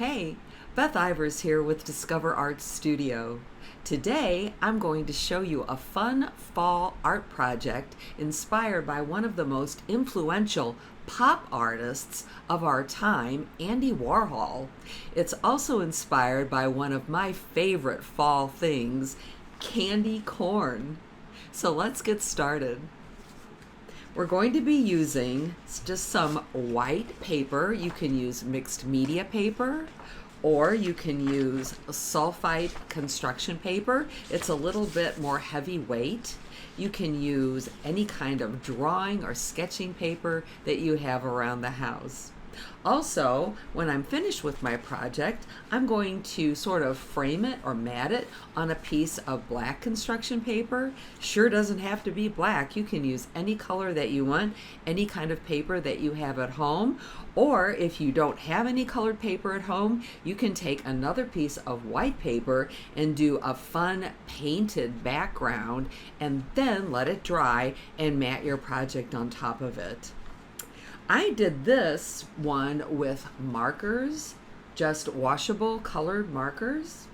Hey, Beth Ivers here with Discover Art Studio. Today I'm going to show you a fun fall art project inspired by one of the most influential pop artists of our time, Andy Warhol. It's also inspired by one of my favorite fall things, candy corn. So let's get started. We're going to be using just some white paper. You can use mixed media paper, or you can use sulphite construction paper. It's a little bit more heavyweight. You can use any kind of drawing or sketching paper that you have around the house. Also, when I'm finished with my project, I'm going to sort of frame it or mat it on a piece of black construction paper. Sure doesn't have to be black. You can use any color that you want, any kind of paper that you have at home. Or if you don't have any colored paper at home, you can take another piece of white paper and do a fun painted background and then let it dry and mat your project on top of it. I did this one with markers, just washable colored markers.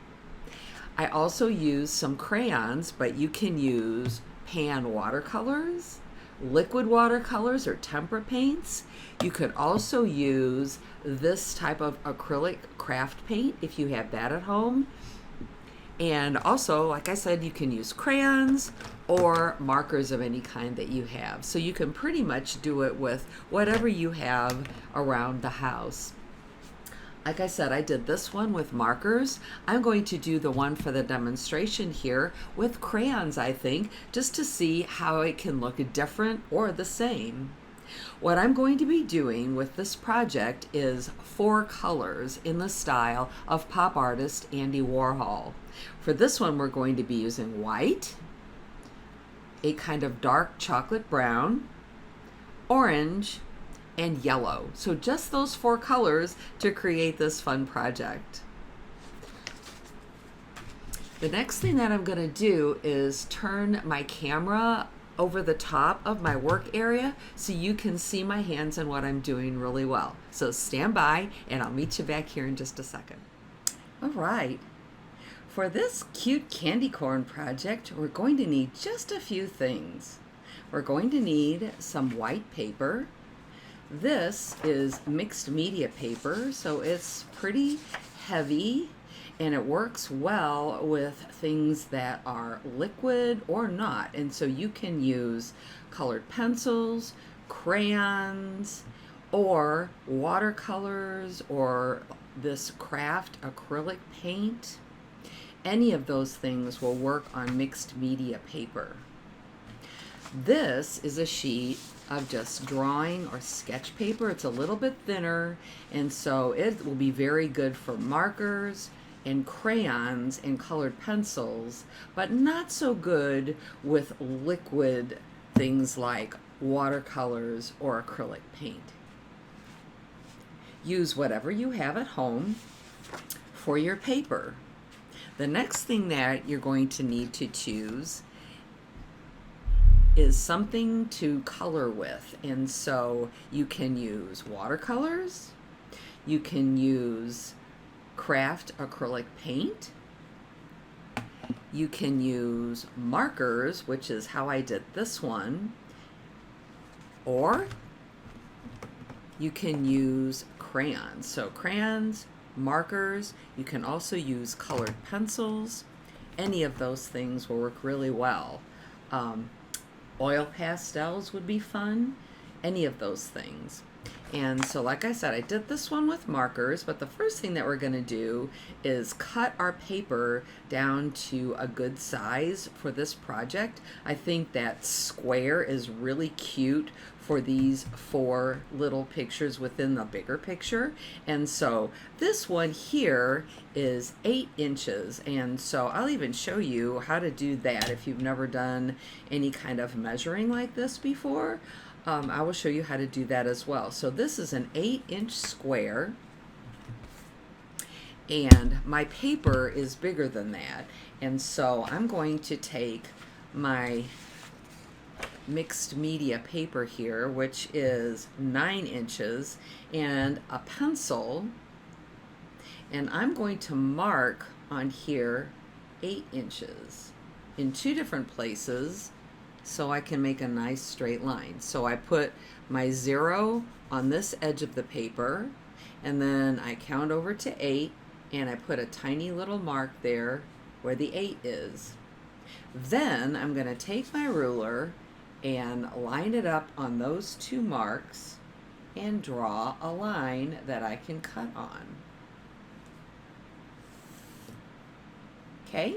I also used some crayons, but you can use pan watercolors, liquid watercolors, or tempera paints. You could also use this type of acrylic craft paint if you have that at home. And also, like I said, you can use crayons or markers of any kind that you have. So you can pretty much do it with whatever you have around the house. Like I said, I did this one with markers. I'm going to do the one for the demonstration here with crayons, I think, just to see how it can look different or the same. What I'm going to be doing with this project is 4 colors in the style of pop artist Andy Warhol. For this one, we're going to be using white, a kind of dark chocolate brown, orange, and yellow. So just those 4 colors to create this fun project. The next thing that I'm going to do is turn my camera over the top of my work area so you can see my hands and what I'm doing really well. So stand by and I'll meet you back here in just a second. All right. For this cute candy corn project, we're going to need just a few things. We're going to need some white paper. This is mixed media paper, so it's pretty heavy and it works well with things that are liquid or not. And so you can use colored pencils, crayons, or watercolors, or this craft acrylic paint. Any of those things will work on mixed media paper. This is a sheet of just drawing or sketch paper. It's a little bit thinner, and so it will be very good for markers and crayons and colored pencils, but not so good with liquid things like watercolors or acrylic paint. Use whatever you have at home for your paper. The next thing that you're going to need to choose is something to color with, and so you can use watercolors, you can use craft acrylic paint, you can use markers, which is how I did this one, or you can use crayons. So crayons, markers, you can also use colored pencils. Any of those things will work really well. Oil pastels would be fun, any of those things. And so like I said, I did this one with markers, but the first thing that we're going to do is cut our paper down to a good size for this project. I think that square is really cute for these 4 little pictures within the bigger picture. And so this one here is 8 inches. And so I'll even show you how to do that if you've never done any kind of measuring like this before. I will show you how to do that as well. So this is an 8-inch square, and my paper is bigger than that. And so I'm going to take my mixed media paper here, which is 9 inches, and a pencil, And I'm going to mark on here 8 inches in 2 different places so I can make a nice straight line. So I put my 0 on this edge of the paper, and then I count over to 8, and I put a tiny little mark there where the 8 is. Then I'm going to take my ruler and line it up on those 2 marks and draw a line that I can cut on. Okay?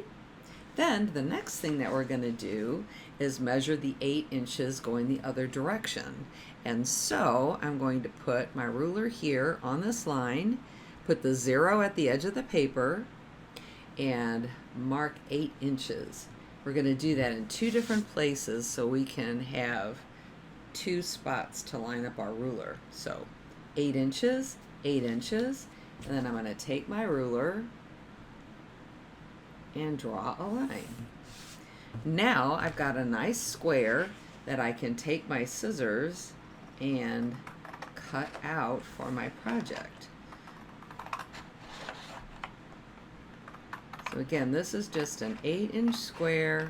Then the next thing that we're going to do is measure the 8 inches going the other direction. And so I'm going to put my ruler here on this line, put the 0 at the edge of the paper, and mark 8 inches. We're going to do that in 2 different places so we can have 2 spots to line up our ruler. So 8 inches, 8 inches, and then I'm going to take my ruler and draw a line. Now I've got a nice square that I can take my scissors and cut out for my project. So again, this is just an 8-inch square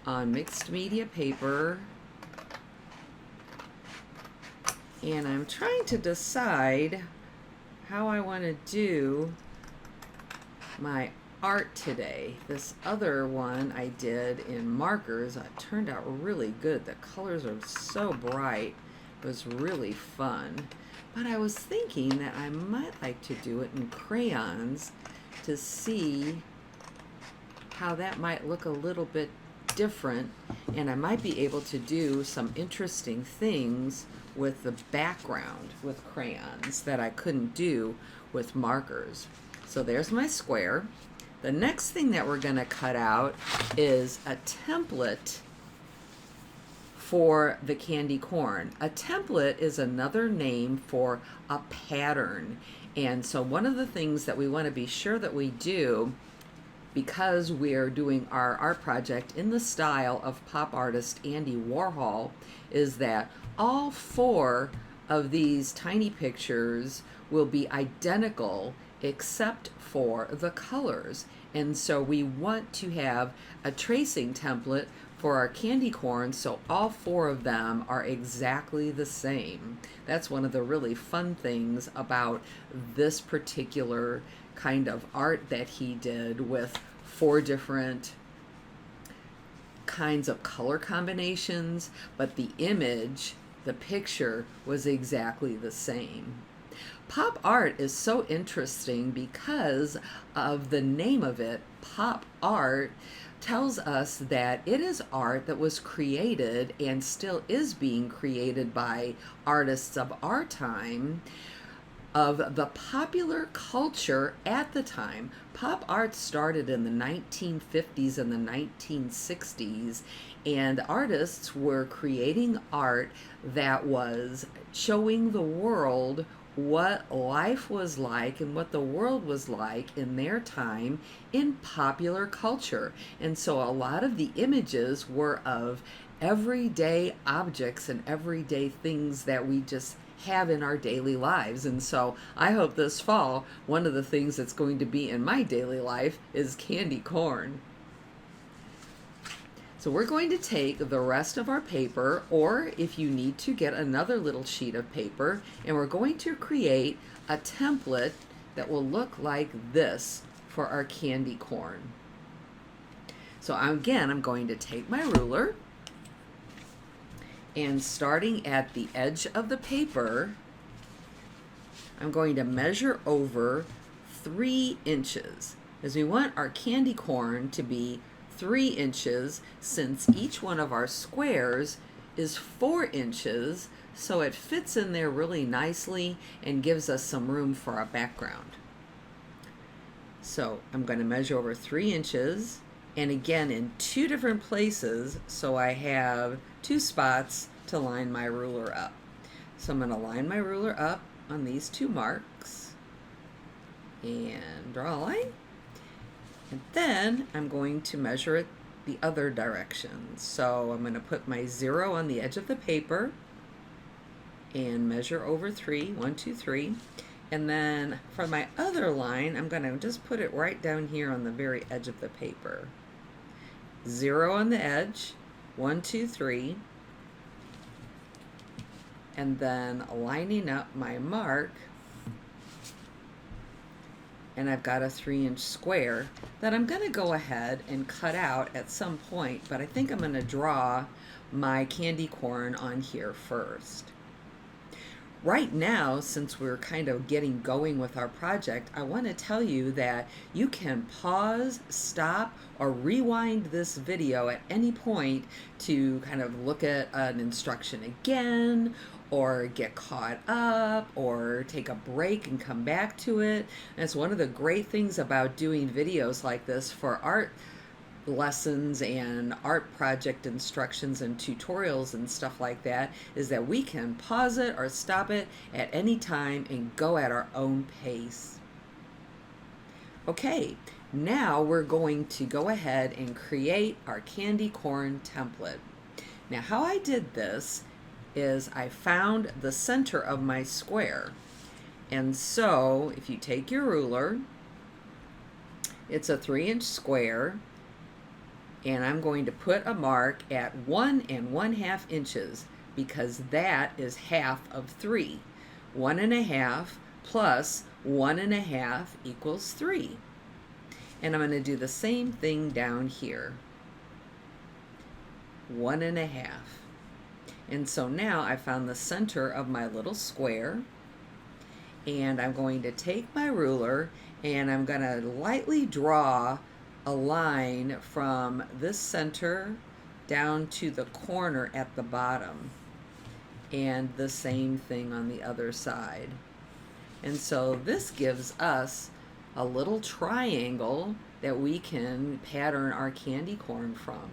on mixed media paper, and I'm trying to decide how I want to do my art today. This other one I did in markers turned out really good. The colors are so bright. It was really fun. But I was thinking that I might like to do it in crayons to see how that might look a little bit different, and I might be able to do some interesting things with the background with crayons that I couldn't do with markers. So there's my square. The next thing that we're going to cut out is a template for the candy corn. A template is another name for a pattern. And so one of the things that we want to be sure that we do, because we're doing our art project in the style of pop artist Andy Warhol, is that all 4 of these tiny pictures will be identical except for the colors. And so we want to have a tracing template for our candy corn so all 4 of them are exactly the same. That's one of the really fun things about this particular kind of art that he did with 4 different kinds of color combinations, but the image, the picture, was exactly the same. Pop art is so interesting because of the name of it. Pop art tells us that it is art that was created and still is being created by artists of our time, of the popular culture at the time. Pop art started in the 1950s and the 1960s, and artists were creating art that was showing the world what life was like and what the world was like in their time in popular culture. And so a lot of the images were of everyday objects and everyday things that we just have in our daily lives. And so I hope this fall, one of the things that's going to be in my daily life is candy corn. So we're going to take the rest of our paper, or if you need to, get another little sheet of paper, and we're going to create a template that will look like this for our candy corn. So I'm going to take my ruler, and starting at the edge of the paper, I'm going to measure over 3 inches, as we want our candy corn to be 3 inches, since each one of our squares is 4 inches, so it fits in there really nicely and gives us some room for our background. So I'm going to measure over 3 inches, and again in 2 different places, so I have 2 spots to line my ruler up. So I'm going to line my ruler up on these 2 marks and draw a line. And then I'm going to measure it the other direction. So I'm going to put my 0 on the edge of the paper and measure over 3, 1, 2, 3. And then for my other line, I'm going to just put it right down here on the very edge of the paper. 0 on the edge, 1, 2, 3, and then lining up my mark, and I've got a 3-inch square that I'm going to go ahead and cut out at some point, but I think I'm going to draw my candy corn on here first. Right now, since we're kind of getting going with our project, I want to tell you that you can pause, stop, or rewind this video at any point to kind of look at an instruction again, or get caught up, or take a break and come back to it. And it's one of the great things about doing videos like this for art lessons and art project instructions and tutorials and stuff like that, is that we can pause it or stop it at any time and go at our own pace. Okay, now we're going to go ahead and create our candy corn template. Now how I did this is I found the center of my square, and so if you take your ruler, it's a 3-inch square, and I'm going to put a mark at 1 1/2 inches because that is half of 3. 1 1/2 plus 1 1/2 equals 3. And I'm going to do the same thing down here. 1 1/2. And so now I found the center of my little square, and I'm going to take my ruler and I'm going to lightly draw a line from this center down to the corner at the bottom, and the same thing on the other side. And so this gives us a little triangle that we can pattern our candy corn from.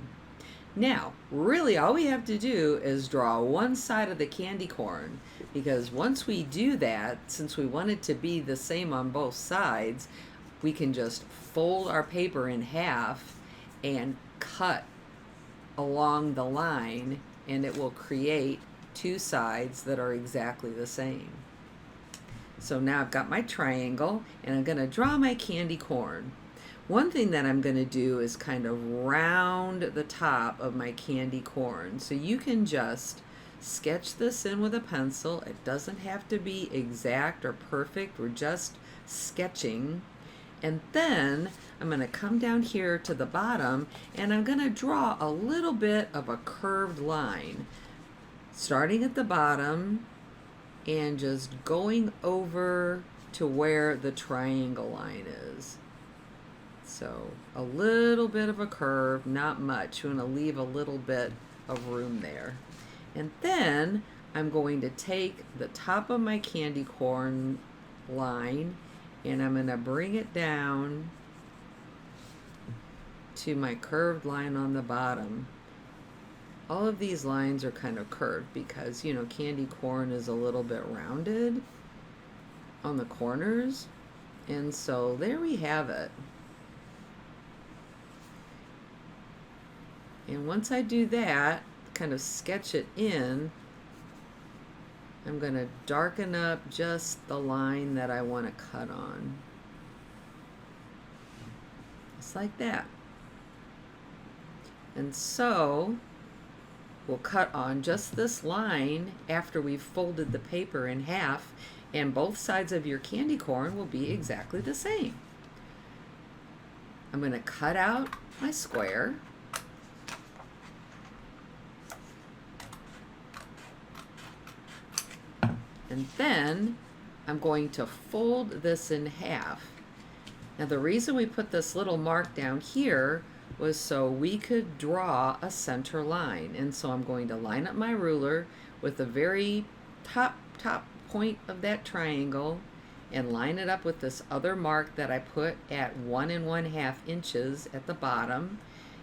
Now, really all we have to do is draw one side of the candy corn, because once we do that, since we want it to be the same on both sides, we can just fold our paper in half and cut along the line, and it will create two sides that are exactly the same. So now I've got my triangle, and I'm going to draw my candy corn. One thing that I'm going to do is kind of round the top of my candy corn. So you can just sketch this in with a pencil. It doesn't have to be exact or perfect. We're just sketching. And then I'm going to come down here to the bottom, and I'm going to draw a little bit of a curved line, starting at the bottom and just going over to where the triangle line is. So a little bit of a curve, not much. You want to leave a little bit of room there. And then I'm going to take the top of my candy corn line, and I'm going to bring it down to my curved line on the bottom. All of these lines are kind of curved because, you know, candy corn is a little bit rounded on the corners. And so there we have it. And once I do that, kind of sketch it in, I'm going to darken up just the line that I want to cut on. Just like that. And so we'll cut on just this line after we've folded the paper in half, and both sides of your candy corn will be exactly the same. I'm going to cut out my square. And then I'm going to fold this in half. Now the reason we put this little mark down here was so we could draw a center line. And so I'm going to line up my ruler with the very top point of that triangle and line it up with this other mark that I put at 1 1/2 inches at the bottom.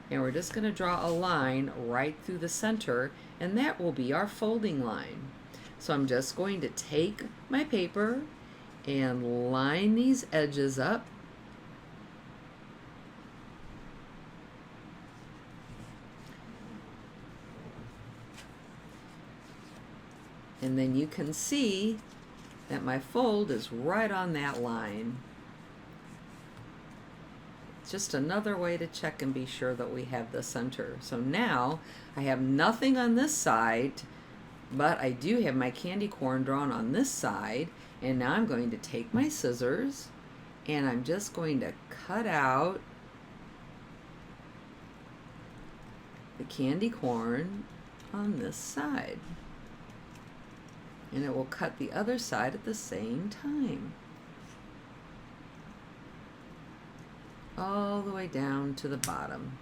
And we're just going to draw a line right through the center, and that will be our folding line. So I'm just going to take my paper and line these edges up. And then you can see that my fold is right on that line. It's just another way to check and be sure that we have the center. So now I have nothing on this side, but I do have my candy corn drawn on this side. And now I'm going to take my scissors and I'm just going to cut out the candy corn on this side. And it will cut the other side at the same time. All the way down to the bottom.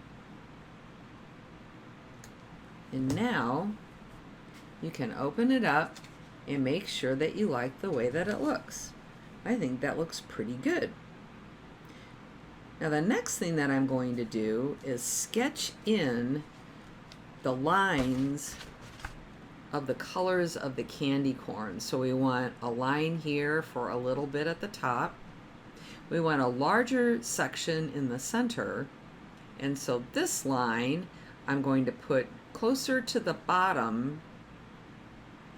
And now you can open it up and make sure that you like the way that it looks. I think that looks pretty good. Now the next thing that I'm going to do is sketch in the lines of the colors of the candy corn. So we want a line here for a little bit at the top. We want a larger section in the center. And so this line I'm going to put closer to the bottom.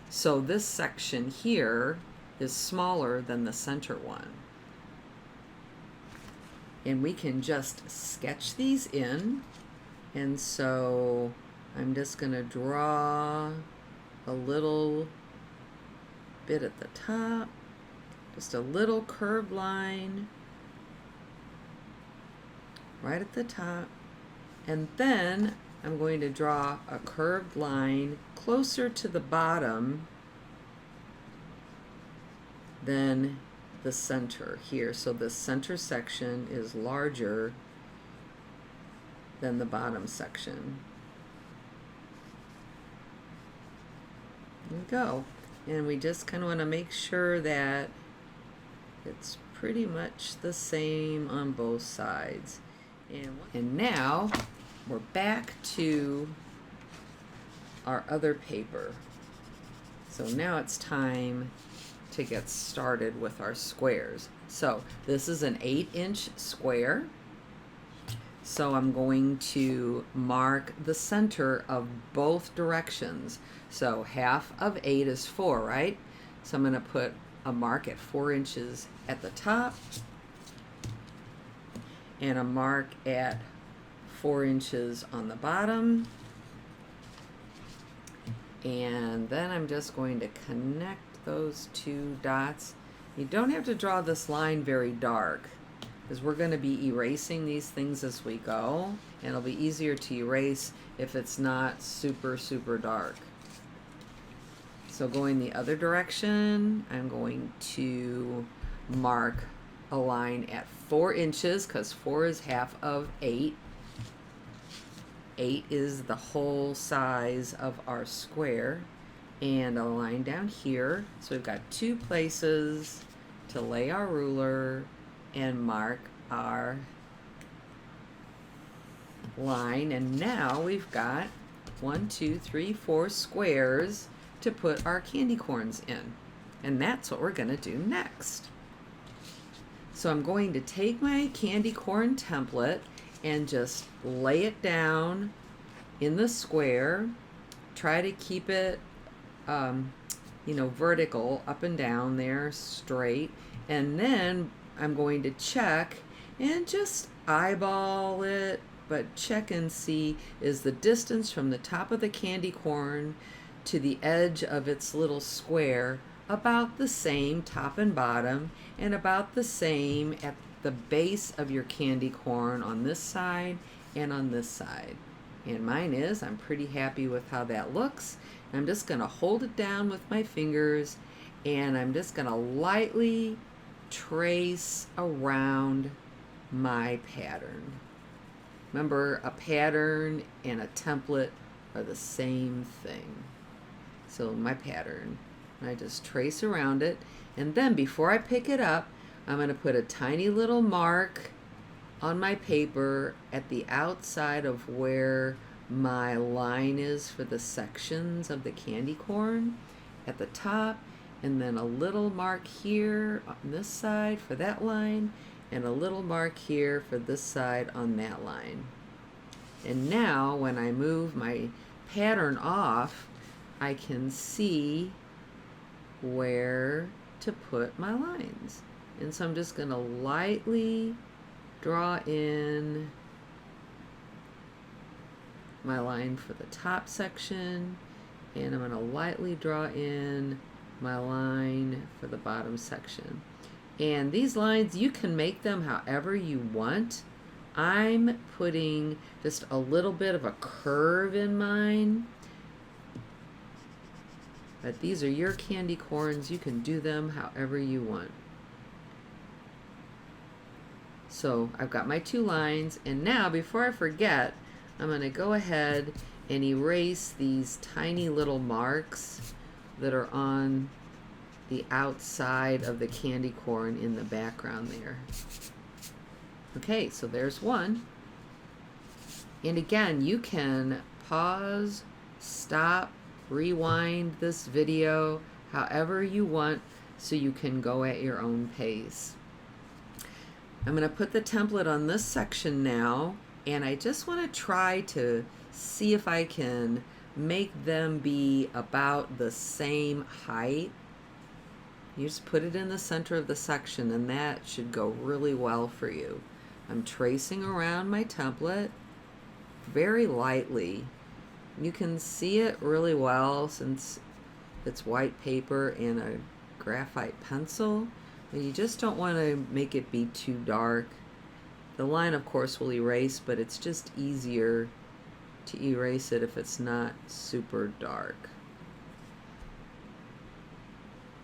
So this section here is smaller than the center one. And we can just sketch these in. And so I'm just going to draw a little bit at the top, just a little curved line right at the top, and then I'm going to draw a curved line closer to the bottom than the center here. So the center section is larger than the bottom section. There we go. And we just kind of want to make sure that it's pretty much the same on both sides. And now we're back to our other paper. So now it's time to get started with our squares. So this is an 8-inch square. So I'm going to mark the center of both directions. So half of 8 is 4, right? So I'm going to put a mark at 4 inches at the top and a mark at 4 inches on the bottom. And then I'm just going to connect those two dots. You don't have to draw this line very dark, because we're going to be erasing these things as we go, and it'll be easier to erase if it's not super dark. So going the other direction, I'm going to mark a line at 4 inches, because 4 is half of 8. 8 is the whole size of our square, and a line down here. So we've got 2 places to lay our ruler and mark our line. And now we've got 1, 2, 3, 4 squares to put our candy corns in. And that's what we're going to do next. So I'm going to take my candy corn template and just lay it down in the square. Try to keep it vertical, up and down there, straight. And then I'm going to check and just eyeball it, but check and see, is the distance from the top of the candy corn to the edge of its little square about the same top and bottom, and about the same at the base of your candy corn on this side and on this side. And mine is. I'm pretty happy with how that looks. I'm just going to hold it down with my fingers, and I'm just going to lightly trace around my pattern. Remember, a pattern and a template are the same thing. So my pattern, I just trace around it, and then before I pick it up, I'm going to put a tiny little mark on my paper at the outside of where my line is for the sections of the candy corn at the top, and then a little mark here on this side for that line, and a little mark here for this side on that line. And now when I move my pattern off, I can see where to put my lines. And so I'm just going to lightly draw in my line for the top section, and I'm going to lightly draw in my line for the bottom section. And these lines, you can make them however you want. I'm putting just a little bit of a curve in mine, but these are your candy corns. You can do them however you want. So I've got my two lines, and now before I forget, I'm going to go ahead and erase these tiny little marks that are on the outside of the candy corn in the background there. Okay, so there's one. And again, you can pause, stop, rewind this video however you want so you can go at your own pace. I'm going to put the template on this section now, and I just want to try to see if I can make them be about the same height. You just put it in the center of the section, and that should go really well for you. I'm tracing around my template very lightly. You can see it really well since it's white paper and a graphite pencil, but you just don't want to make it be too dark. The line, of course, will erase, but it's just easier to erase it if it's not super dark.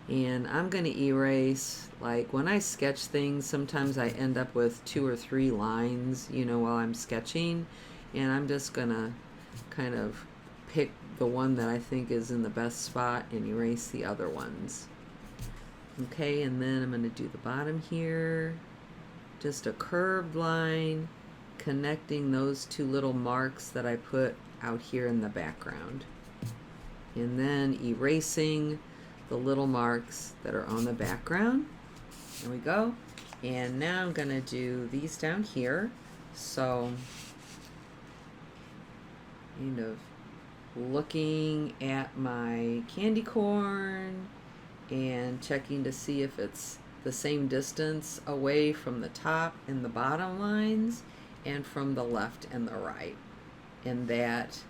And I'm going to erase, like when I sketch things, sometimes I end up with 2 or 3 lines, you know, while I'm sketching, and I'm just going to kind of pick the one that I think is in the best spot and erase the other ones. Okay, and then I'm going to do the bottom here, just a curved line connecting those 2 little marks that I put out here in the background, and then erasing the little marks that are on the background. There we go. And now I'm going to do these down here. So kind of looking at my candy corn and checking to see if it's the same distance away from the top and the bottom lines and from the left and the right, and that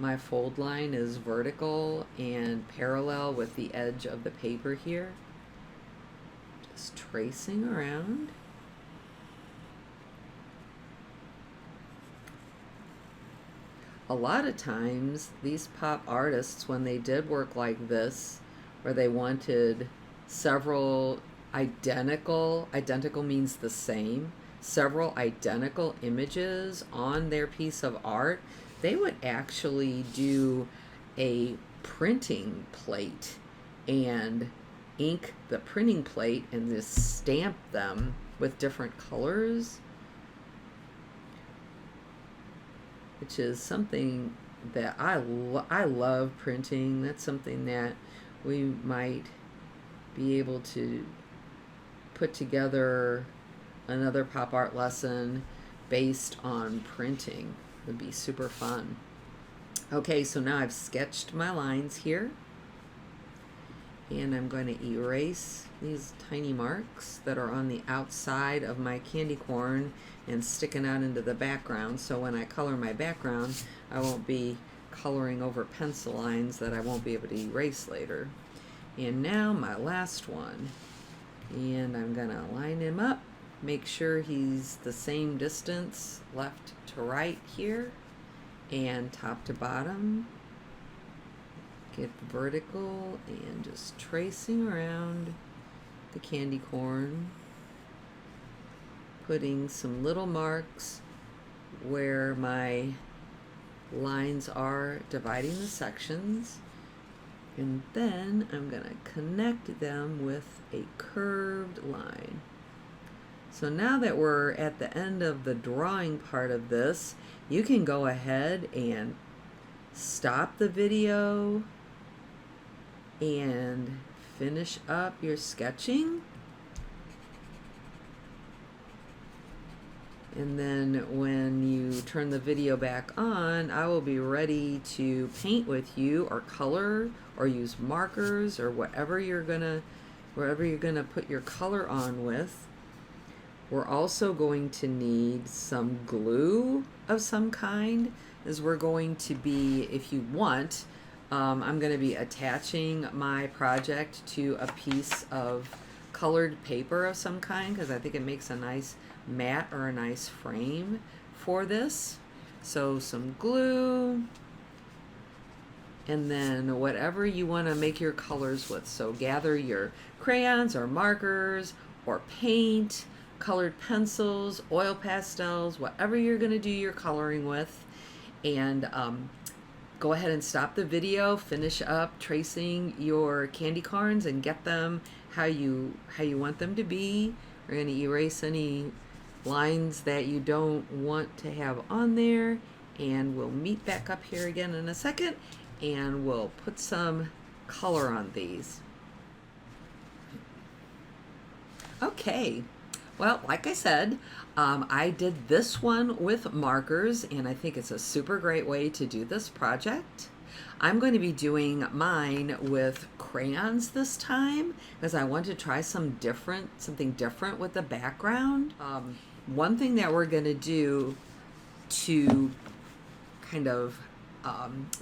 my fold line is vertical and parallel with the edge of the paper here. Just tracing around. A lot of times these pop artists, when they did work like this, where they wanted several identical means the same, several identical images on their piece of art, they would actually do a printing plate and ink the printing plate and just stamp them with different colors, which is something that I love printing. That's something that we might be able to put together another pop art lesson based on printing. Would be super fun. Okay, so now I've sketched my lines here, and I'm going to erase these tiny marks that are on the outside of my candy corn and sticking out into the background, so when I color my background I won't be coloring over pencil lines that I won't be able to erase later. And now my last one, and I'm going to line him up, make sure he's the same distance left to right here and top to bottom. Get vertical and just tracing around the candy corn, putting some little marks where my lines are dividing the sections, and then I'm going to connect them with a curved line. So now that we're at the end of the drawing part of this, you can go ahead and stop the video and finish up your sketching. And then when you turn the video back on, I will be ready to paint with you or color or use markers or whatever you're gonna wherever you're going to put your color on with. We're also going to need some glue of some kind, as we're going to be, if you want, I'm going to be attaching my project to a piece of colored paper of some kind, because I think it makes a nice mat or a nice frame for this. So some glue, and then whatever you want to make your colors with. So gather your crayons or markers or paint, colored pencils, oil pastels, whatever you're going to do your coloring with, and go ahead and stop the video, finish up tracing your candy corns and get them how you want them to be. We're going to erase any lines that you don't want to have on there, and we'll meet back up here again in a second, and we'll put some color on these. Okay. Well, like I said, I did this one with markers, and I think it's a super great way to do this project. I'm going to be doing mine with crayons this time, because I want to try something different with the background. One thing that we're going to do to kind of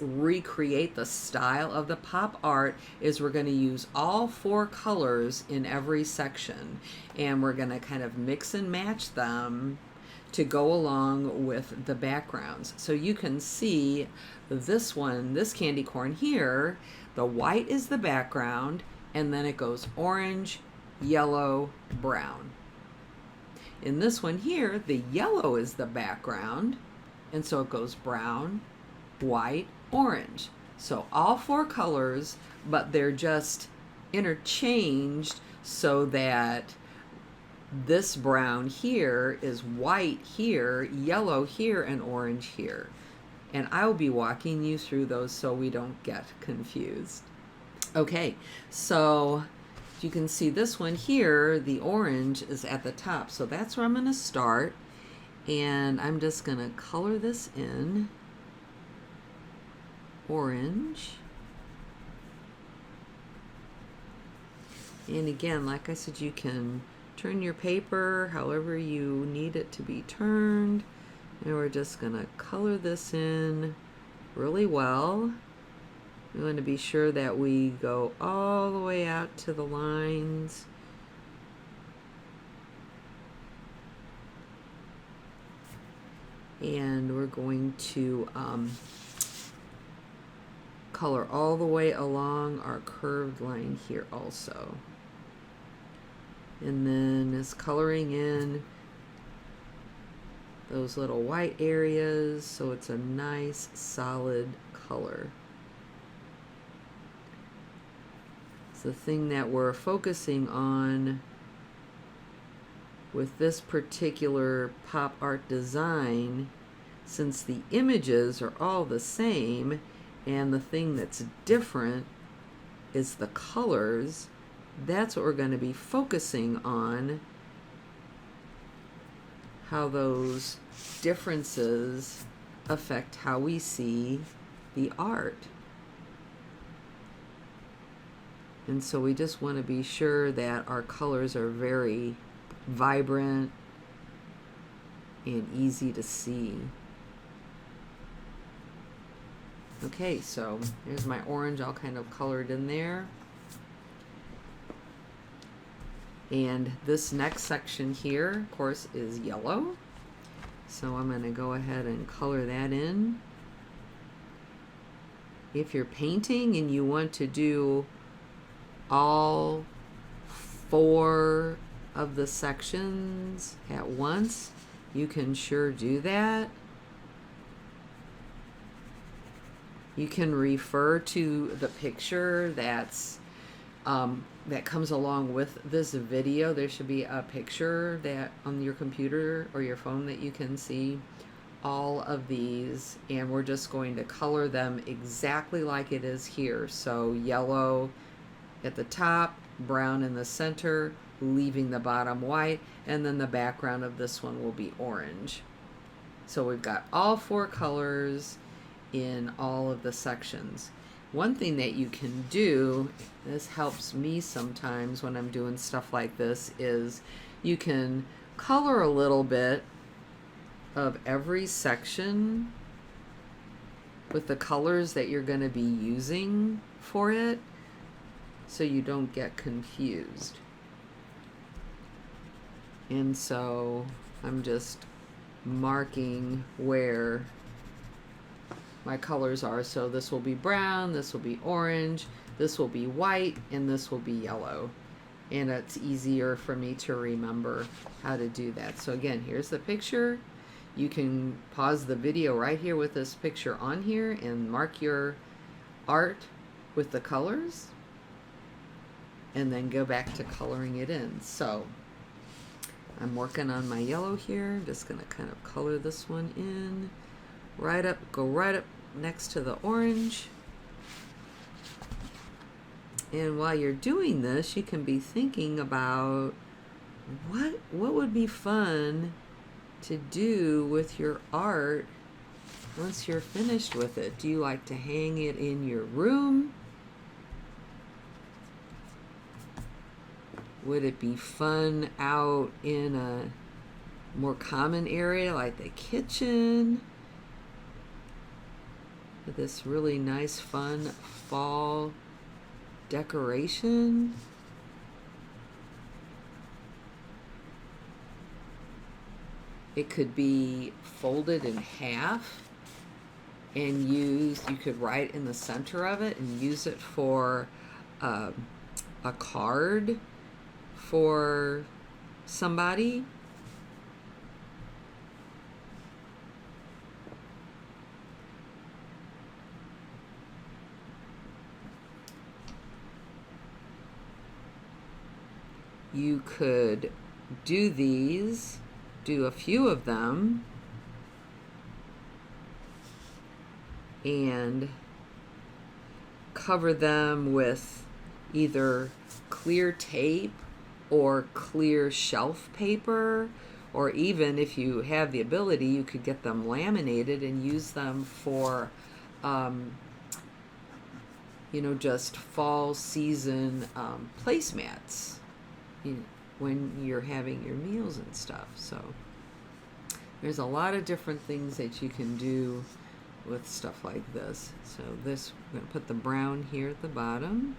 recreate the style of the pop art is we're going to use all 4 colors in every section, and we're going to kind of mix and match them to go along with the backgrounds. So you can see this one, this candy corn here, the white is the background, and then it goes orange, yellow, brown. In this one here, the yellow is the background, and so it goes brown, white, orange. So all 4 colors, but they're just interchanged so that this brown here is white here, yellow here, and orange here. And I'll be walking you through those so we don't get confused. Okay, so you can see this one here, the orange is at the top. So that's where I'm going to start. And I'm just going to color this in orange. And again, like I said, you can turn your paper however you need it to be turned. And we're just going to color this in really well. We want to be sure that we go all the way out to the lines. And we're going to color all the way along our curved line here also. And then it's coloring in those little white areas so it's a nice solid color. It's the thing that we're focusing on with this particular pop art design, since the images are all the same and the thing that's different is the colors. That's what we're going to be focusing on, how those differences affect how we see the art. And so we just want to be sure that our colors are very vibrant and easy to see. Okay, so here's my orange all kind of colored in there. And this next section here, of course, is yellow. So I'm going to go ahead and color that in. If you're painting and you want to do all 4 of the sections at once, you can sure do that. You can refer to the picture that's that comes along with this video. There should be a picture that on your computer or your phone that you can see all of these, and we're just going to color them exactly like it is here. So yellow at the top, brown in the center, leaving the bottom white, and then the background of this one will be orange. So we've got all 4 colors in all of the sections. one thing that you can do, this helps me sometimes when I'm doing stuff like this, is you can color a little bit of every section with the colors that you're going to be using for it, so you don't get confused. And so I'm just marking where my colors are. So this will be brown, this will be orange, this will be white, and this will be yellow. And it's easier for me to remember how to do that. So again, here's the picture. You can pause the video right here with this picture on here and mark your art with the colors, and then go back to coloring it in. So I'm working on my yellow here. I'm just going to kind of color this one in. Go right up next to the orange. And while you're doing this, you can be thinking about what would be fun to do with your art once you're finished with it. Do you like to hang it in your room? Would it be fun out in a more common area like the kitchen? With this really nice, fun fall decoration? It could be folded in half and used, you could write in the center of it and use it for a card for somebody. You could do these, do a few of them, and cover them with either clear tape or clear shelf paper, or even if you have the ability, you could get them laminated and use them for just fall season placemats when you're having your meals and stuff. So there's a lot of different things that you can do with stuff like this. So this, we're going to put the brown here at the bottom.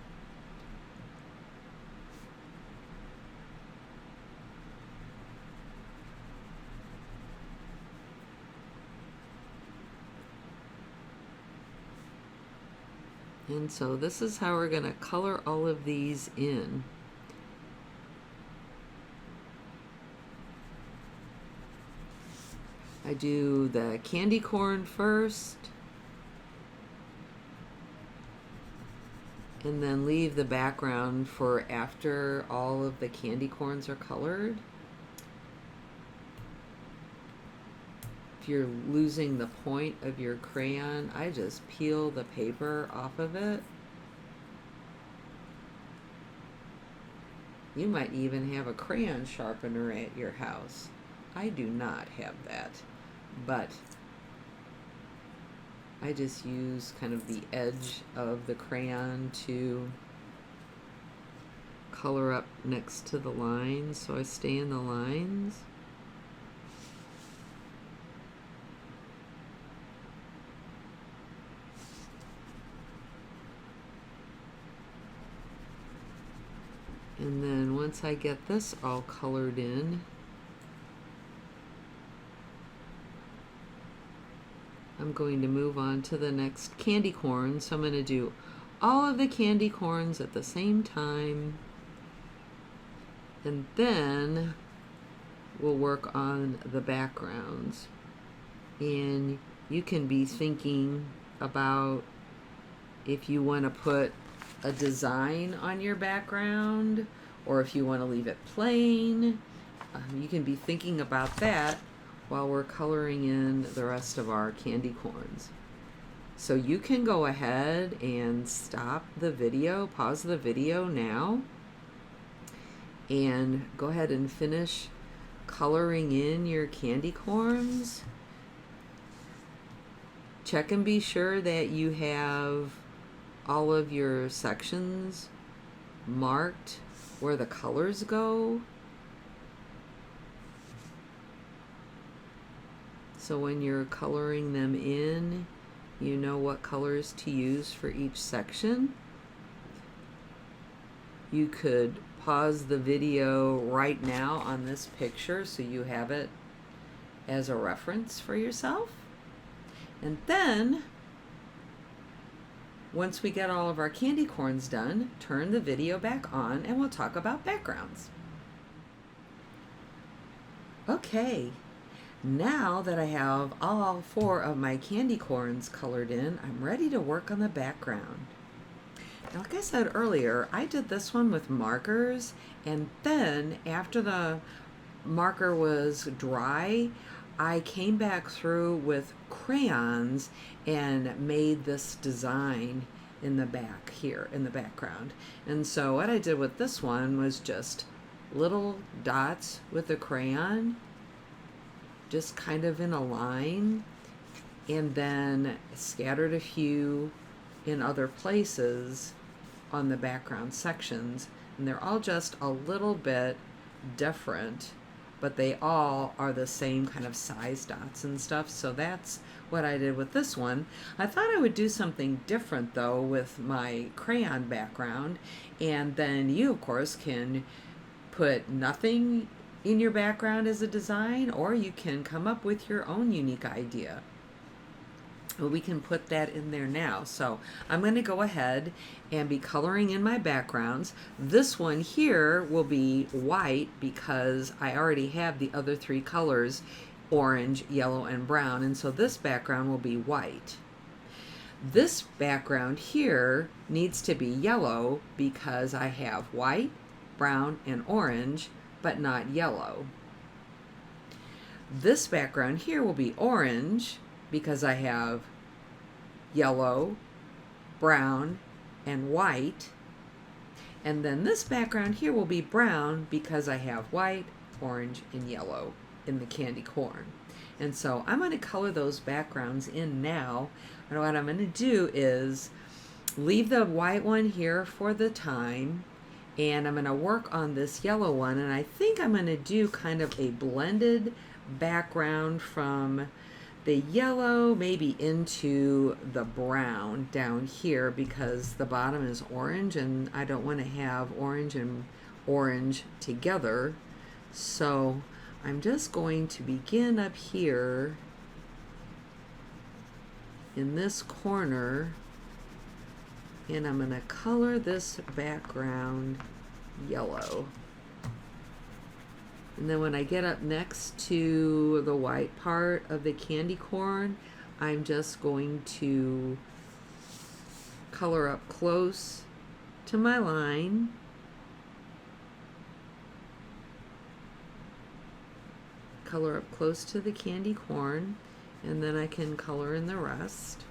And so this is how we're going to color all of these in. I do the candy corn first, and then leave the background for after all of the candy corns are colored. If you're losing the point of your crayon, I just peel the paper off of it. You might even have a crayon sharpener at your house. I do not have that, but I just use kind of the edge of the crayon to color up next to the lines, so I stay in the lines. And then once I get this all colored in, I'm going to move on to the next candy corn. So I'm going to do all of the candy corns at the same time, and then we'll work on the backgrounds. And you can be thinking about if you want to put a design on your background or if you want to leave it plain. You can be thinking about that while we're coloring in the rest of our candy corns. So you can go ahead and stop the video, pause the video now, and go ahead and finish coloring in your candy corns. Check and be sure that you have all of your sections marked where the colors go. So when you're coloring them in, you know what colors to use for each section. You could pause the video right now on this picture so you have it as a reference for yourself. And then, once we get all of our candy corns done, turn the video back on and we'll talk about backgrounds. Okay, now that I have all 4 of my candy corns colored in, I'm ready to work on the background. Now, like I said earlier, I did this one with markers, and then after the marker was dry, I came back through with crayons and made this design in the back here, in the background. And so what I did with this one was just little dots with a crayon, just kind of in a line, and then scattered a few in other places on the background sections. And they're all just a little bit different, but they all are the same kind of size dots and stuff. So that's what I did with this one. I thought I would do something different though with my crayon background, and then you of course can put nothing in your background as a design, or you can come up with your own unique idea. Well, we can put that in there now. So I'm going to go ahead and be coloring in my backgrounds. This one here will be white because I already have the other 3 colors, orange, yellow, and brown, and so this background will be white. This background here needs to be yellow because I have white, brown, and orange, but not yellow. This background here will be orange because I have yellow, brown, and white. And then this background here will be brown because I have white, orange, and yellow in the candy corn. And so I'm going to color those backgrounds in now. And what I'm going to do is leave the white one here for the time, and I'm going to work on this yellow one. And I think I'm going to do kind of a blended background from the yellow maybe into the brown down here, because the bottom is orange and I don't want to have orange and orange together. So I'm just going to begin up here in this corner, and I'm going to color this background yellow. And then when I get up next to the white part of the candy corn, I'm just going to color up close to my line. Color up close to the candy corn, and then I can color in the rest.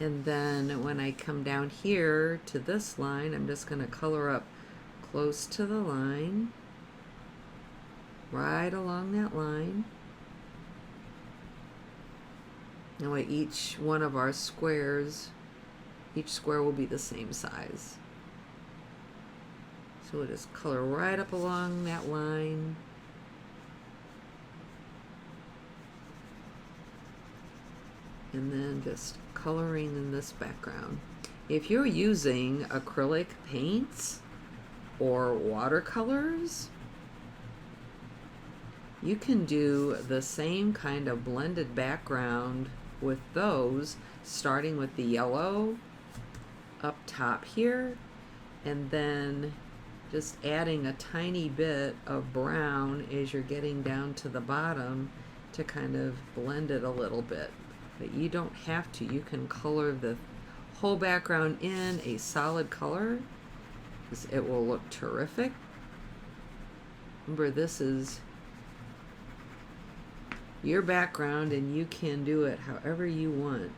And then when I come down here to this line, I'm just going to color up close to the line, right along that line. Now each one of our squares, each square will be the same size. So we'll just color right up along that line. And then just coloring in this background. If you're using acrylic paints or watercolors, you can do the same kind of blended background with those, starting with the yellow up top here, and then just adding a tiny bit of brown as you're getting down to the bottom to kind of blend it a little bit. But you don't have to. You can color the whole background in a solid color, because it will look terrific. Remember, this is your background and you can do it however you want.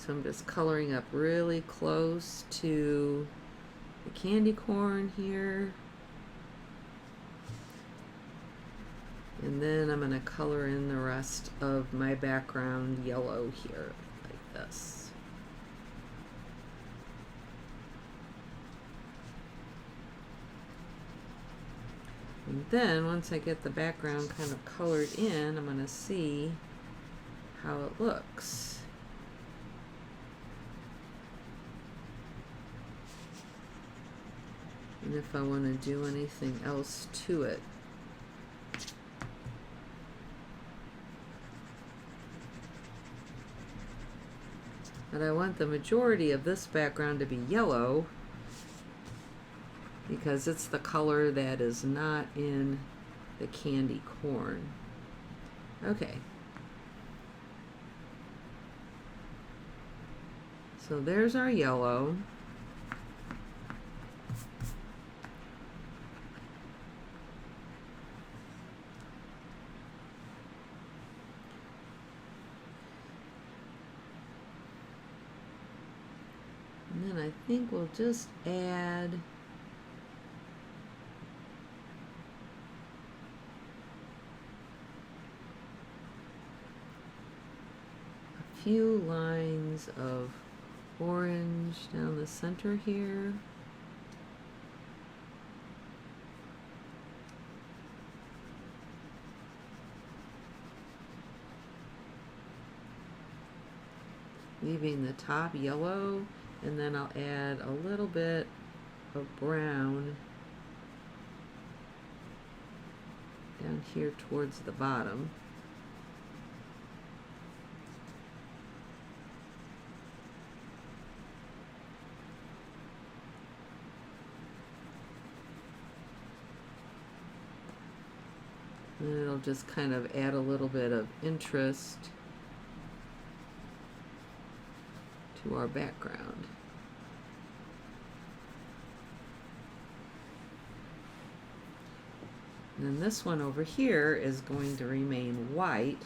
So I'm just coloring up really close to the candy corn here. And then I'm going to color in the rest of my background yellow here, like this. And then once I get the background kind of colored in, I'm going to see how it looks. And if I want to do anything else to it. But I want the majority of this background to be yellow because it's the color that is not in the candy corn. Okay. So there's our yellow. And then I think we'll just add a few lines of orange down the center here. Leaving the top yellow, and then I'll add a little bit of brown down here towards the bottom. And it'll just kind of add a little bit of interest to our background. And then this one over here is going to remain white.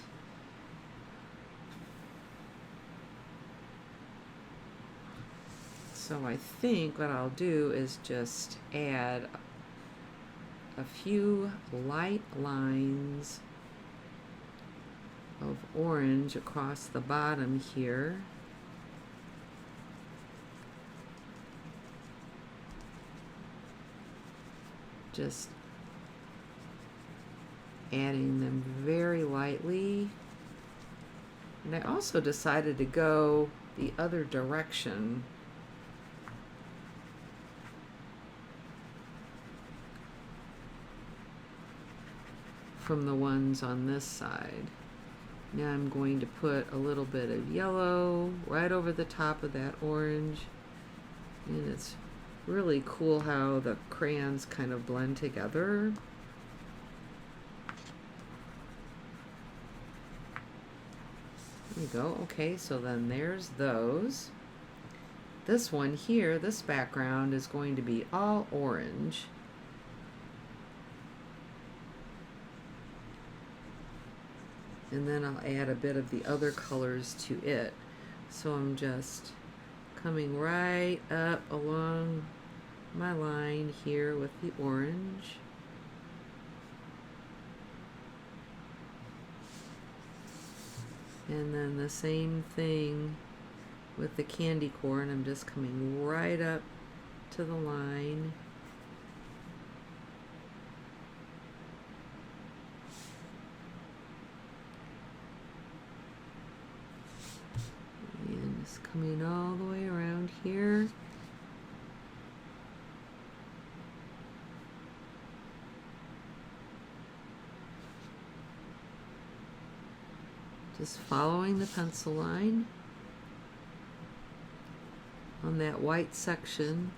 So I think what I'll do is just add a few light lines of orange across the bottom here. Just adding them very lightly. And I also decided to go the other direction. From the ones on this side. Now I'm going to put a little bit of yellow right over the top of that orange. And it's really cool how the crayons kind of blend together. There you go. Okay, so then there's those. This one here, this background is going to be all orange. And then I'll add a bit of the other colors to it. So I'm just coming right up along my line here with the orange. And then the same thing with the candy corn. I'm just coming right up to the line. And just coming all the way around here. Just following the pencil line on that white section.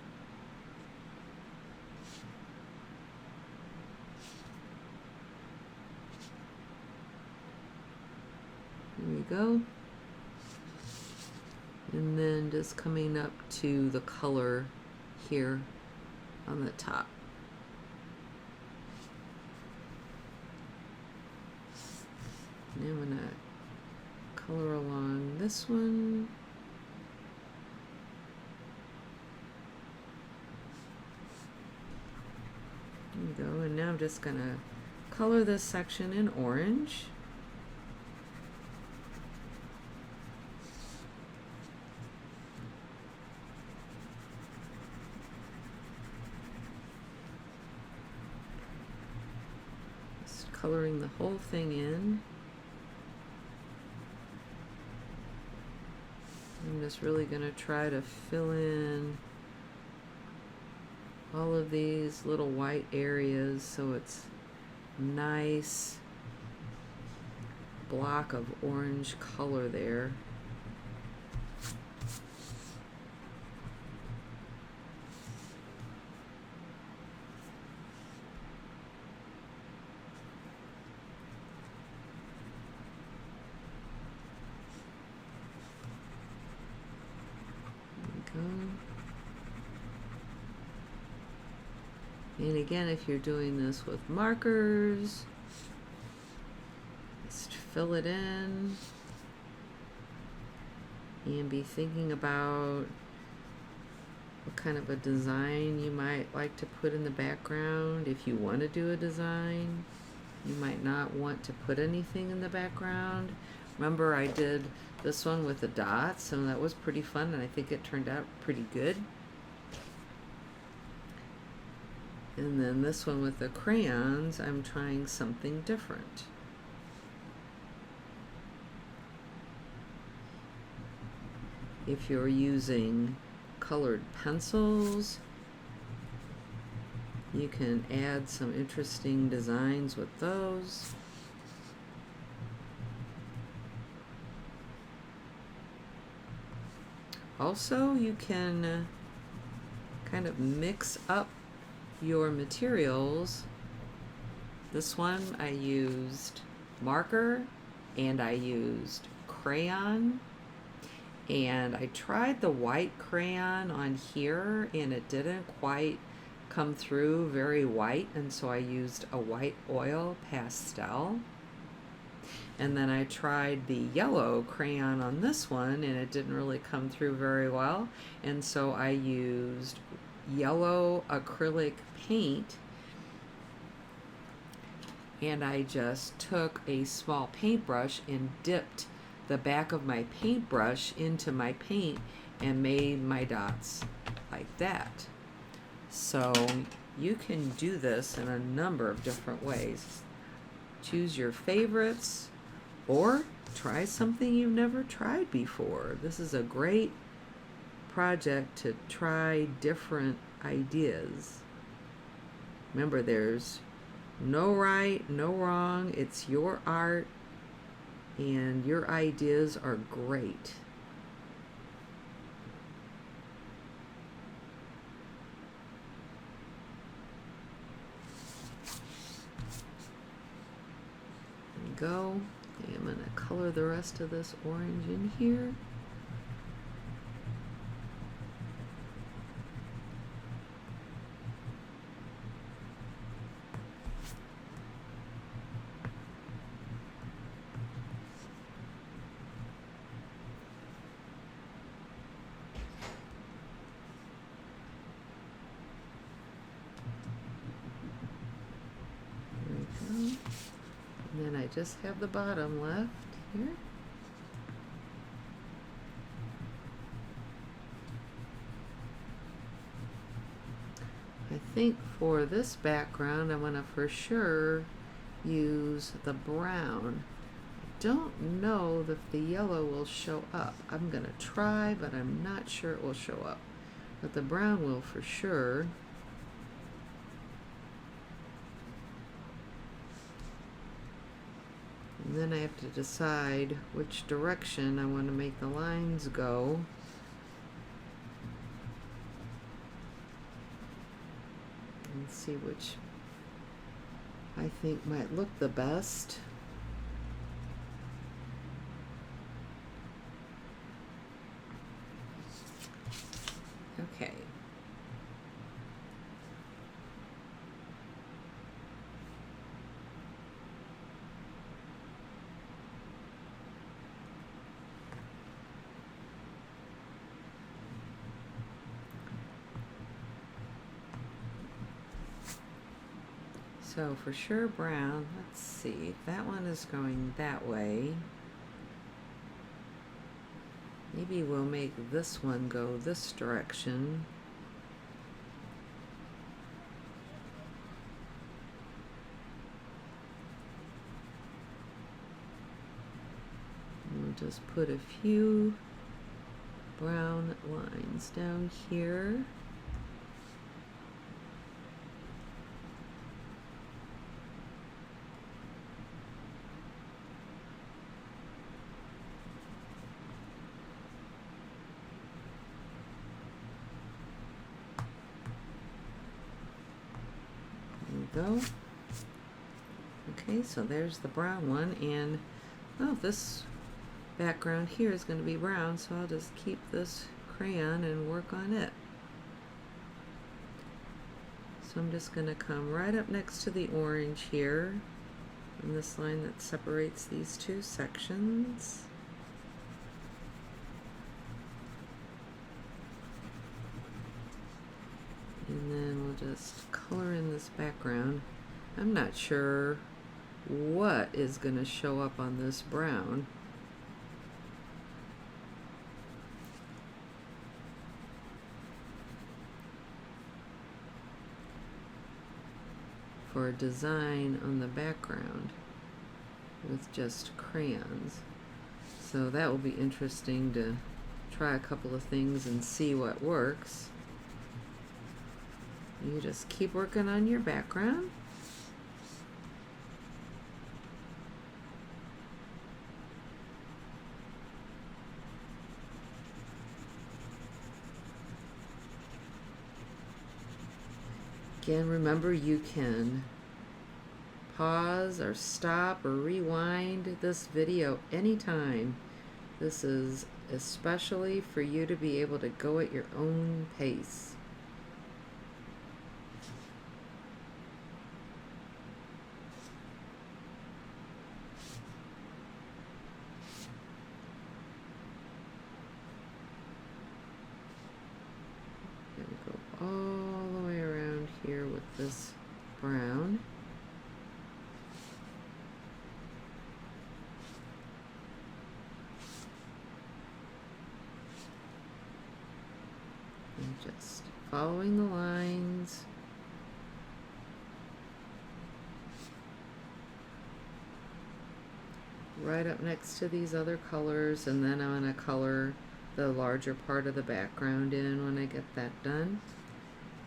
There we go. And then just coming up to the color here on the top. And I'm going to color along this one. I'm just going to color this section in orange. Just coloring the whole thing in. I'm just really going to try to fill in all of these little white areas so it's nice block of orange color there. And again, if you're doing this with markers, just fill it in and be thinking about what kind of a design you might like to put in the background. If you want to do a design, you might not want to put anything in the background. Remember, I did this one with the dots, and that was pretty fun, and I think it turned out pretty good. And then this one with the crayons, I'm trying something different. If you're using colored pencils, you can add some interesting designs with those. Also, you can kind of mix up your materials. This one I used marker and I used crayon, and I tried the white crayon on here and it didn't quite come through very white, and so I used a white oil pastel. And then I tried the yellow crayon on this one and it didn't really come through very well, and so I used yellow acrylic paint, and I just took a small paintbrush and dipped the back of my paintbrush into my paint and made my dots like that. So you can do this in a number of different ways. Choose your favorites or try something you've never tried before. This is a great project to try different ideas. Remember, there's no right, no wrong. It's your art, and your ideas are great. There we go. Okay, I'm going to color the rest of this orange in here. And then I just have the bottom left here. I think for this background I'm going to for sure use the brown. I don't know if the yellow will show up. I'm going to try, but I'm not sure it will show up. But the brown will for sure. And then I have to decide which direction I want to make the lines go. And see which I think might look the best. Okay. So for sure brown, let's see, that one is going that way. Maybe we'll make this one go this direction. We'll just put a few brown lines down here. Go. Okay, so there's the brown one, and oh, this background here is going to be brown, so I'll just keep this crayon and work on it. So I'm just going to come right up next to the orange here on this line that separates these two sections. And then we'll just color in this background. I'm not sure what is going to show up on this brown. For a design on the background with just crayons. So that will be interesting to try a couple of things and see what works. You just keep working on your background. Again, remember you can pause or stop or rewind this video anytime. This is especially for you to be able to go at your own pace. All the way around here with this brown. And just following the lines. Right up next to these other colors, and then I'm going to color the larger part of the background in when I get that done.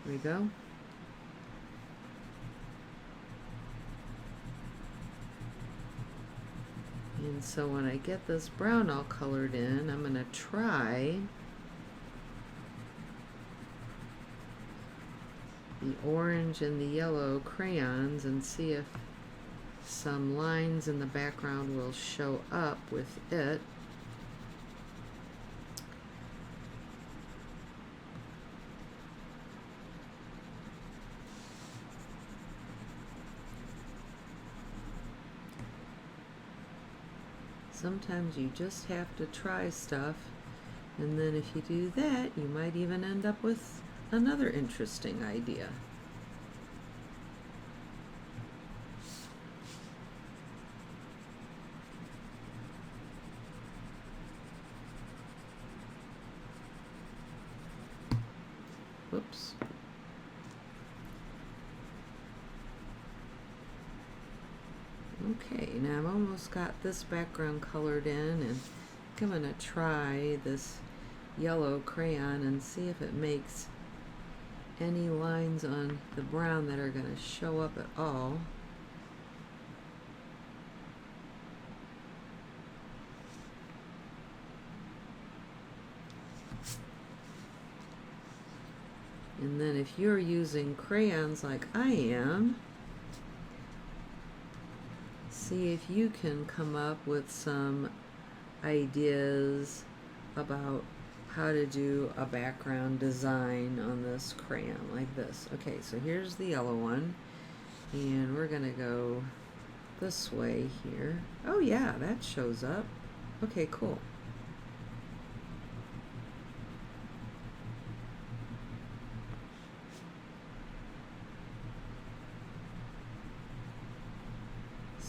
There we go. And so when I get this brown all colored in, I'm going to try the orange and the yellow crayons and see if some lines in the background will show up with it. Sometimes you just have to try stuff, and then if you do that, you might even end up with another interesting idea. Whoops. Okay, now I've almost got this background colored in, and I'm going to try this yellow crayon and see if it makes any lines on the brown that are going to show up at all. And then if you're using crayons like I am, see if you can come up with some ideas about how to do a background design on this crayon like this. Okay, so here's the yellow one, and we're gonna go this way here. Oh yeah, that shows up. Okay, cool.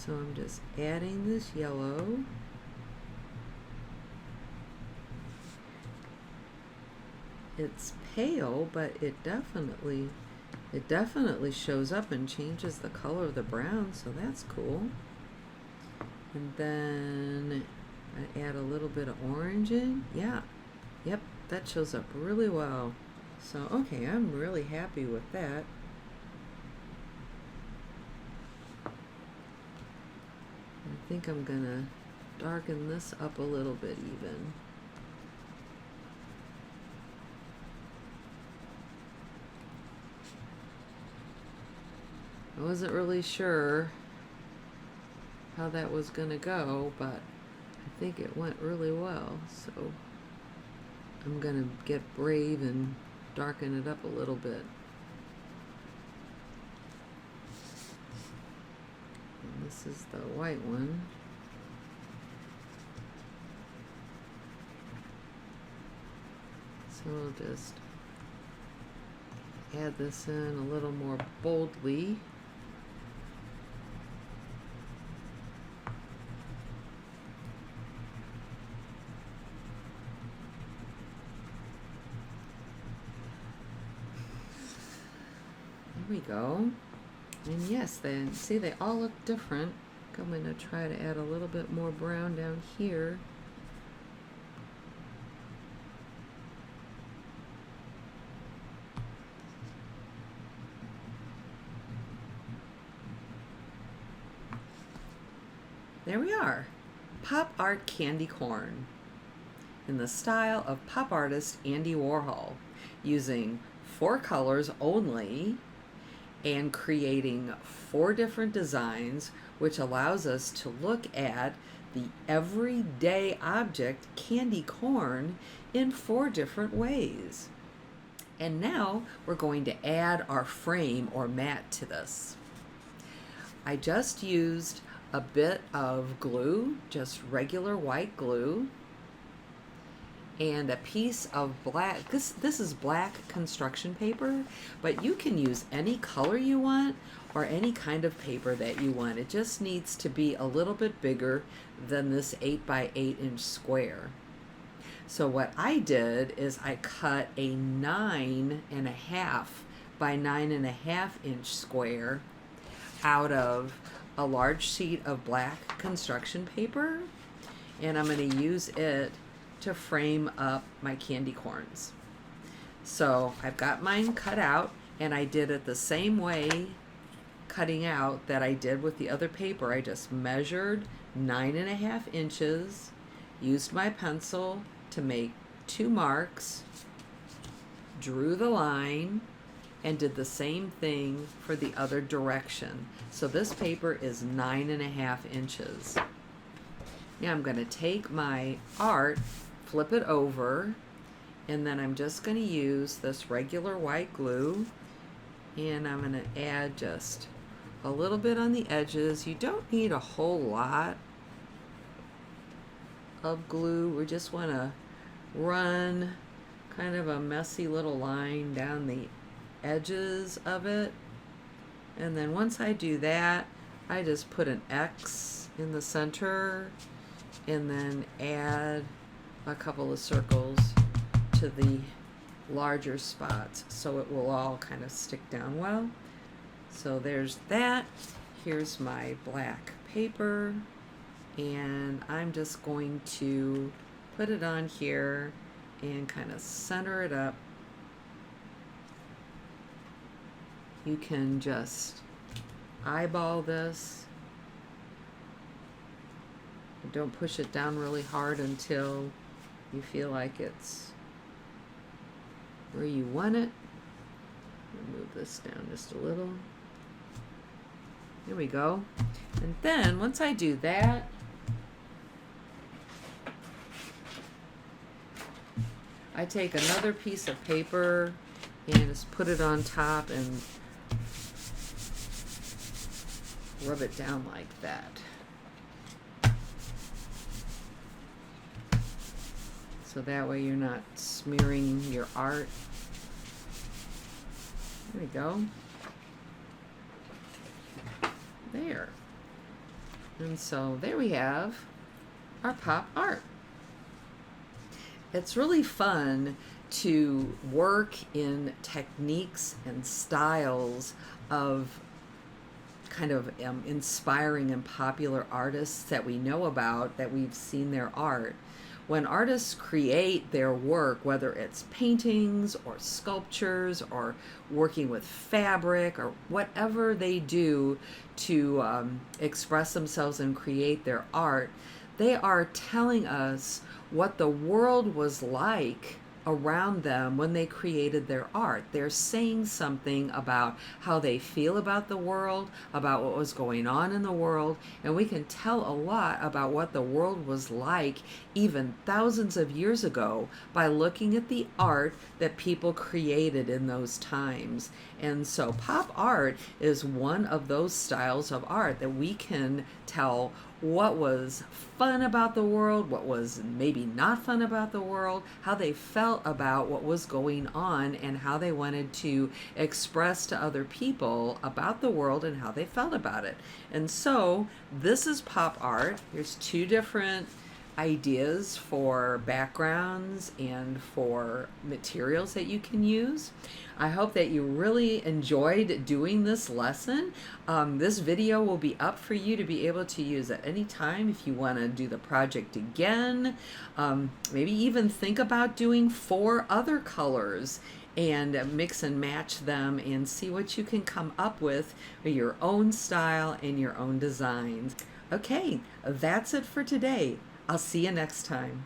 So I'm just adding this yellow. It's pale, but it definitely shows up and changes the color of the brown, so that's cool. And then I add a little bit of orange in. Yeah, yep, that shows up really well. So, okay, I'm really happy with that. I think I'm gonna darken this up a little bit even. I wasn't really sure how that was gonna go, but I think it went really well. So I'm gonna get brave and darken it up a little bit. And this is the white one. So I'll just add this in a little more boldly. There we go. And yes, then see, they all look different. I'm going to try to add a little bit more brown down here. There we are. Pop art candy corn in the style of pop artist Andy Warhol, using 4 colors only and creating 4 different designs, which allows us to look at the everyday object candy corn in 4 different ways. And now we're going to add our frame or mat to this. I just used a bit of glue, just regular white glue, and a piece of black, this is black construction paper, but you can use any color you want or any kind of paper that you want. It just needs to be a little bit bigger than this 8 by 8 inch square. So what I did is I cut a 9.5 by 9.5 inch square out of a large sheet of black construction paper, and I'm going to use it to frame up my candy corns. So I've got mine cut out, and I did it the same way cutting out that I did with the other paper. I just measured 9.5 inches, used my pencil to make 2 marks, drew the line, and did the same thing for the other direction. So this paper is 9.5 inches. Now I'm going to take my art, flip it over, and then I'm just going to use this regular white glue, and I'm going to add just a little bit on the edges. You don't need a whole lot of glue. We just want to run kind of a messy little line down the edges of it, and then once I do that, I just put an X in the center and then add a couple of circles to the larger spots so it will all kind of stick down well. So there's that. Here's my black paper, and I'm just going to put it on here and kind of center it up. You can just eyeball this. Don't push it down really hard until you feel like it's where you want it. Move this down just a little. There we go. And then once I do that, I take another piece of paper and just put it on top and rub it down like that. So that way you're not smearing your art. There we go. There. And so there we have our pop art. It's really fun to work in techniques and styles of kind of inspiring and popular artists that we know about, that we've seen their art. When artists create their work, whether it's paintings or sculptures or working with fabric or whatever they do to express themselves and create their art, they are telling us what the world was like around them when they created their art. They're saying something about how they feel about the world, about what was going on in the world, and we can tell a lot about what the world was like even thousands of years ago by looking at the art that people created in those times. And so pop art is one of those styles of art that we can tell what was fun about the world, what was maybe not fun about the world, how they felt about what was going on, and how they wanted to express to other people about the world and how they felt about it. And so this is pop art. There's two different ideas for backgrounds and for materials that you can use. I hope that you really enjoyed doing this lesson. This video will be up for you to be able to use at any time if you want to do the project again. Maybe even think about doing 4 other colors and mix and match them and see what you can come up with your own style and your own designs. Okay, that's it for today. I'll see you next time.